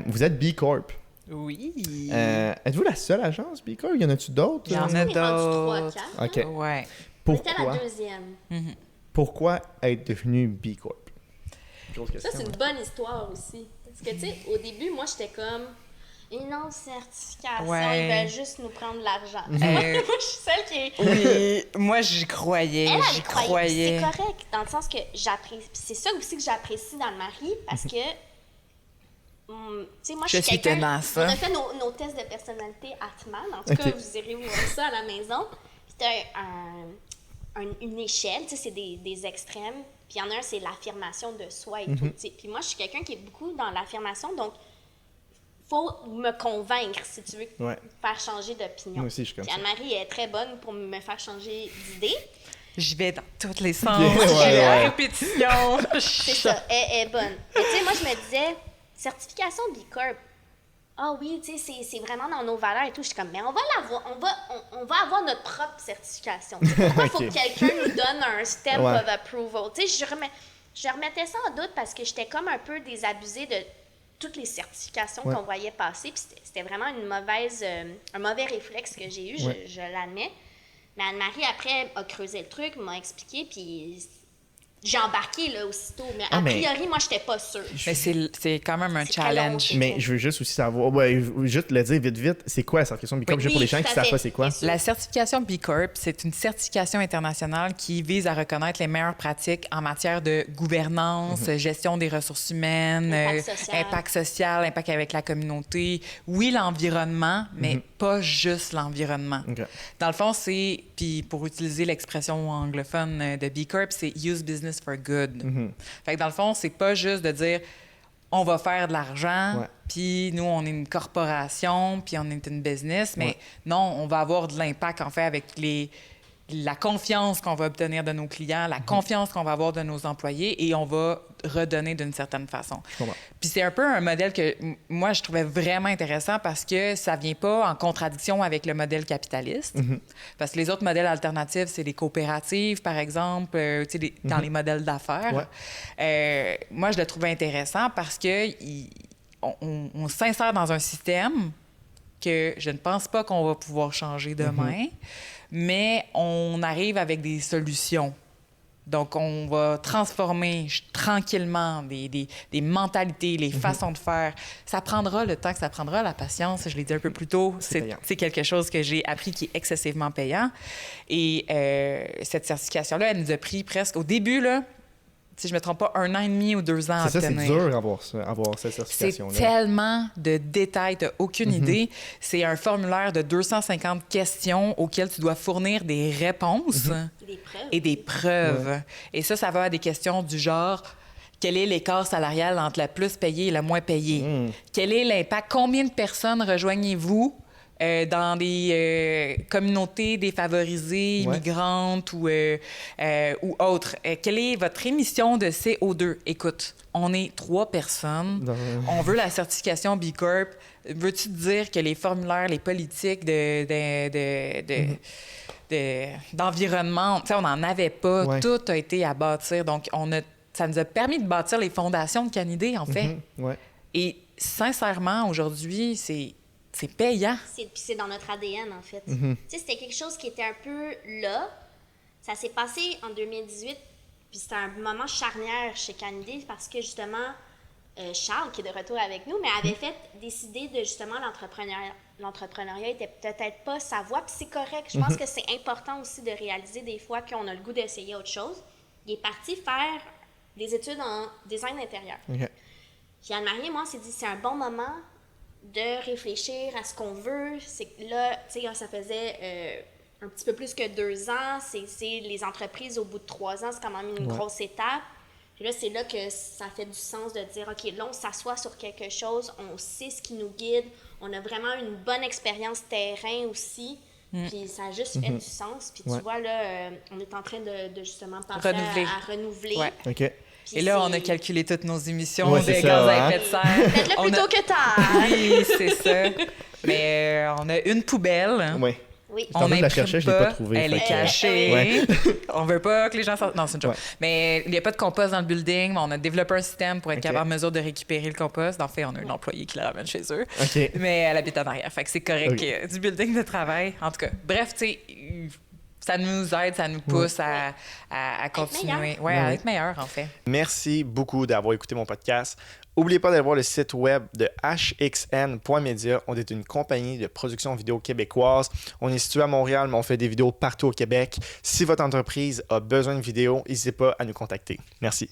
Vous êtes B Corp. Oui. Êtes-vous la seule agence B Corp? Y en a-tu d'autres? Il y en a d'autres. d'autres. 3-4. OK. Ouais. On était à Pourquoi? la deuxième. Pourquoi être devenu B Corp? Grosse question, Ça, c'est une bonne histoire aussi. Parce que, tu sais, au début, moi, j'étais comme... Une autre certification, Ouais. ils veulent juste nous prendre de l'argent. Moi, je suis celle qui est... Oui, moi, j'y croyais. Elle J'y croyait. croyais. C'est correct, dans le sens que j'apprécie... C'est ça aussi que j'apprécie dans le mari, parce que... tu sais, moi, je Je suis suis quelqu'un... tenace, On hein. a fait nos tests de personnalité Atman. En tout cas, vous irez voir ça à la maison. C'était une échelle, tu sais, c'est des extrêmes. Puis il y en a un, c'est l'affirmation de soi et tout, tu sais. Puis moi, je suis quelqu'un qui est beaucoup dans l'affirmation, donc faut me convaincre, si tu veux, Ouais. faire changer d'opinion. Moi aussi, je suis comme Puis ça. Anne-Marie est très bonne pour me faire changer d'idée. J'y vais dans tous les sens. Ouais, J'y vais à ouais. répétition. C'est ça, elle est bonne. Mais tu sais, moi, je me disais, certification B Corp, ah oui, tu sais, c'est vraiment dans nos valeurs et tout. Je suis comme, mais on va l'avoir, on va avoir notre propre certification. Pourquoi il faut Ok. que quelqu'un nous donne un stamp Ouais. of approval? Tu sais, je remettais ça en doute parce que j'étais comme un peu désabusée de toutes les certifications Ouais. qu'on voyait passer. Puis c'était vraiment un mauvais réflexe que j'ai eu, Ouais. je l'admets. Mais Anne-Marie, après, a creusé le truc, m'a expliqué, puis j'ai embarqué là, aussitôt. Mais Ah, a mais- priori, moi, j'étais pas sûre. Mais c'est quand même un C'est très long, challenge. c'est- Mais je veux juste aussi savoir, ouais, je veux juste le dire vite, c'est quoi la certification B Corp? Oui, Juste pour les gens qui tout à savent fait, pas c'est quoi. bien sûr. La certification B Corp, c'est une certification internationale qui vise à reconnaître les meilleures pratiques en matière de gouvernance, gestion des ressources humaines, Impact social. impact social, impact avec la communauté. Oui, l'environnement, mais pas juste l'environnement. OK. Dans le fond, c'est, puis pour utiliser l'expression anglophone de B Corp, c'est Use Business for Good. Fait que dans le fond, c'est pas juste de dire on va faire de l'argent, Ouais. puis nous, on est une corporation, puis on est une business, mais Ouais. non, on va avoir de l'impact, en fait, avec la confiance qu'on va obtenir de nos clients, la confiance qu'on va avoir de nos employés, et on va redonner d'une certaine façon. Je comprends. Puis c'est un peu un modèle que moi, je trouvais vraiment intéressant parce que ça vient pas en contradiction avec le modèle capitaliste. Parce que les autres modèles alternatifs, c'est les coopératives, par exemple, tu sais, dans les modèles d'affaires. Moi, je le trouvais intéressant parce que on s'insère dans un système que je ne pense pas qu'on va pouvoir changer demain, mais on arrive avec des solutions. Donc, on va transformer tranquillement des mentalités, les façons de faire. Ça prendra le temps que ça prendra, la patience. Je l'ai dit un peu plus tôt, payant. c'est quelque chose que j'ai appris qui est excessivement payant. Et cette certification-là, elle nous a pris presque, au début, là, si je ne me trompe pas, 1 an et demi ou 2 ans à C'est ça, c'est obtenir. dur avoir cette C'est certification-là. tellement de détails, tu n'as aucune idée. C'est un formulaire de 250 questions auxquelles tu dois fournir des réponses Des preuves. et des preuves. Et ça va à des questions du genre... Quel est l'écart salarial entre la plus payée et la moins payée? Quel est l'impact? Combien de personnes rejoignez-vous dans des communautés défavorisées, immigrantes ou autres? Quelle est votre émission de CO2? Écoute, on est 3 personnes. On veut la certification B Corp. Veux-tu te dire que les formulaires, les politiques d'environnement, tu sais, on n'en avait pas. Ouais. Tout a été à bâtir. Donc, ça nous a permis de bâtir les fondations de Canidé, en fait. Ouais. Et sincèrement, aujourd'hui, c'est payant. Puis c'est dans notre ADN, en fait. Tu sais, c'était quelque chose qui était un peu là. Ça s'est passé en 2018, puis c'était un moment charnière chez Canidé parce que, justement, Charles, qui est de retour avec nous, mais avait décidé de, justement, l'entrepreneuriat était peut-être pas sa voie, puis c'est correct. Je pense que c'est important aussi de réaliser des fois qu'on a le goût d'essayer autre chose. Il est parti faire des études en design intérieur. OK. Puis Anne-Marie et moi, on s'est dit, c'est un bon moment de réfléchir à ce qu'on veut. C'est que là, tu sais, ça faisait un petit peu plus que 2 ans. C'est les entreprises, au bout de 3 ans, c'est quand même une grosse étape. Puis là, c'est là que ça fait du sens de dire, OK, là, on s'assoit sur quelque chose, on sait ce qui nous guide, on a vraiment une bonne expérience terrain aussi. Puis ça a juste fait du sens. Puis tu vois, là, on est en train de justement penser à renouveler. Ouais. OK. Puis Et là, on a c'est- calculé toutes nos émissions Ouais, de c'est gaz ça, à hein? effet de serre. Faites-le On plus a- tôt que tard! Oui, c'est ça. Mais on a une poubelle. Oui. Oui. En fait, je la cherchais, je l'ai pas trouvée. Elle est fait que- cachée. Ouais. On veut pas que les gens sortent. Non, c'est une joke. Ouais. Mais il n'y a pas de compost dans le building. Mais on a développé un système pour être Ok. capable en mesure de récupérer le compost. En fait, on a un employé qui la ramène chez eux. OK. Mais elle habite en arrière. Fait que c'est correct. Ok. Du building de travail. En tout cas, bref, tu sais, ça nous aide, ça nous pousse à continuer. meilleur. Ouais, à Ouais. être meilleur, en fait. Merci beaucoup d'avoir écouté mon podcast. N'oubliez pas d'aller voir le site web de hxn.media. On est une compagnie de production vidéo québécoise. On est situé à Montréal, mais on fait des vidéos partout au Québec. Si votre entreprise a besoin de vidéos, n'hésitez pas à nous contacter. Merci.